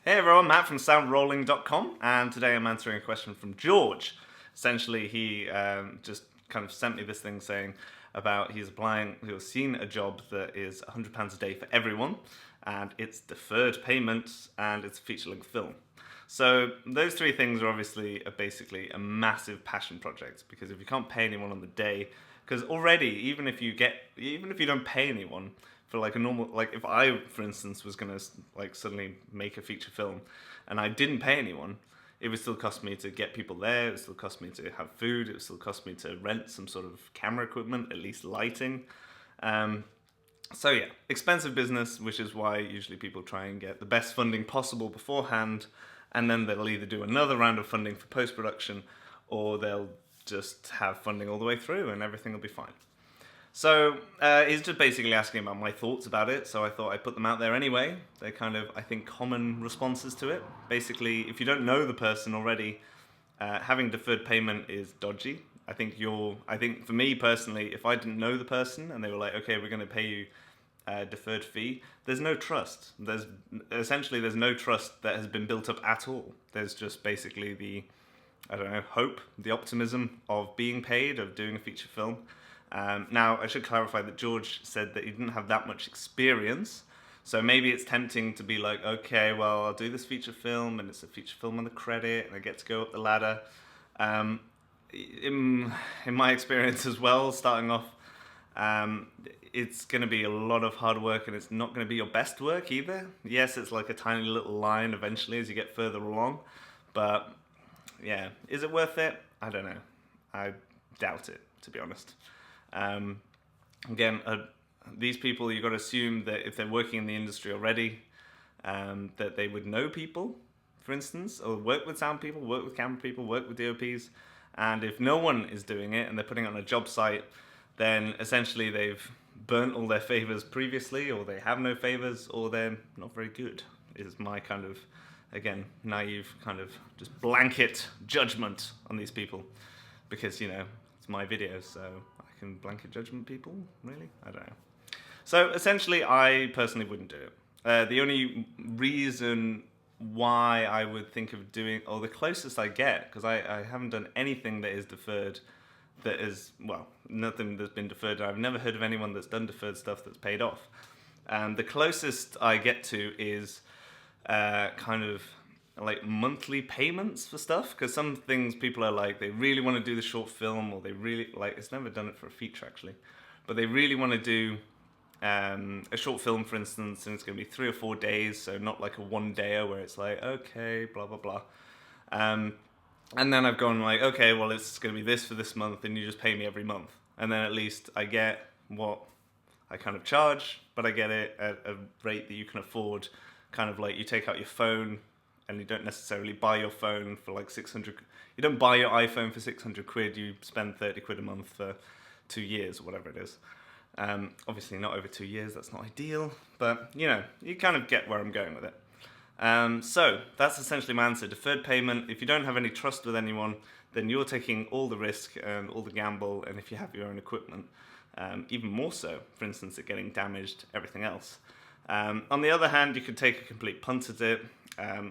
Hey everyone, Matt from Soundrolling.com, and today I'm answering a question from George. Essentially, he just kind of sent me this thing saying about he's seen a job that is £100 a day for everyone, and it's deferred payment, and it's a feature-length film. So those three things are obviously basically a massive passion project, because if you can't pay anyone on the day, because already even if you don't pay anyone for like a normal, like if I for instance was gonna like suddenly make a feature film and I didn't pay anyone, it would still cost me to get people there, it would still cost me to have food, it would still cost me to rent some sort of camera equipment, at least lighting. So yeah, expensive business, which is why usually people try and get the best funding possible beforehand, and then they'll either do another round of funding for post-production, or they'll just have funding all the way through and everything will be fine. So he's just basically asking about my thoughts about it, so I thought I'd put them out there anyway. They're kind of, I think, common responses to it. Basically, if you don't know the person already, having deferred payment is dodgy. I think for me personally, if I didn't know the person and they were like, okay, we're going to pay you a deferred fee, there's no trust. There's no trust that has been built up at all. There's just basically the, I don't know, hope, the optimism of being paid, of doing a feature film. Now, I should clarify that George said that he didn't have that much experience, so maybe it's tempting to be like, okay, well, I'll do this feature film, and it's a feature film on the credit, and I get to go up the ladder. In my experience as well, starting off, it's going to be a lot of hard work, and it's not going to be your best work either. Yes, it's like a tiny little line eventually as you get further along, but yeah, is it worth it? I don't know. I doubt it, to be honest. Again, these people, you've got to assume that if they're working in the industry already, that they would know people, for instance, or work with sound people, work with camera people, work with DOPs. And if no one is doing it and they're putting it on a job site, then essentially they've burnt all their favors previously, or they have no favors, or they're not very good, is my kind of, again, naive kind of just blanket judgment on these people. Because, you know, it's my video, so I can blanket judgment people, really? I don't know. So essentially, I personally wouldn't do it. The only reason why I would think of doing, or the closest I get, because I haven't done anything that is deferred, that is, well, nothing that's been deferred. I've never heard of anyone that's done deferred stuff that's paid off. The closest I get to is kind of like monthly payments for stuff, because some things people are like, they really want to do the short film, or they really like, it's never done it for a feature actually, but they really want to do a short film, for instance, and it's going to be 3 or 4 days, so not like a one-dayer where it's like, okay, blah blah blah. And then I've gone like, okay, well, it's going to be this for this month, and you just pay me every month, and then at least I get what I kind of charge, but I get it at a rate that you can afford. Kind of like, you take out your phone, and you don't necessarily buy your phone for like 600. You don't buy your iPhone for 600 quid. You spend 30 quid a month for 2 years or whatever it is. Obviously not over 2 years. That's not ideal, but you know, you kind of get where I'm going with it. So that's essentially my answer. Deferred payment. If you don't have any trust with anyone, then you're taking all the risk and all the gamble. And if you have your own equipment, even more so, for instance, it getting damaged, everything else. On the other hand, you could take a complete punt at it.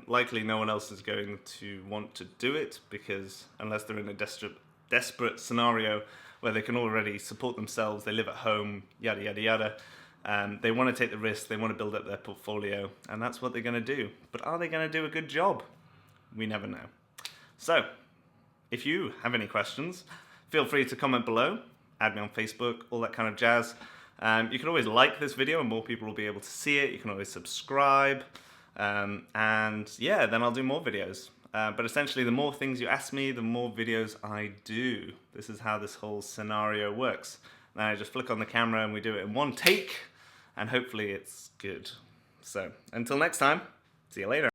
Likely no one else is going to want to do it, because unless they're in a desperate scenario where they can already support themselves, they live at home, yada yada yada, they want to take the risk, they want to build up their portfolio, and that's what they're going to do. But are they going to do a good job? We never know. So if you have any questions, feel free to comment below, add me on Facebook, all that kind of jazz. You can always like this video and more people will be able to see it. You can always subscribe. And yeah, then I'll do more videos. But essentially, the more things you ask me, the more videos I do. This is how this whole scenario works. Now I just flick on the camera and we do it in one take, and hopefully it's good. So until next time, see you later.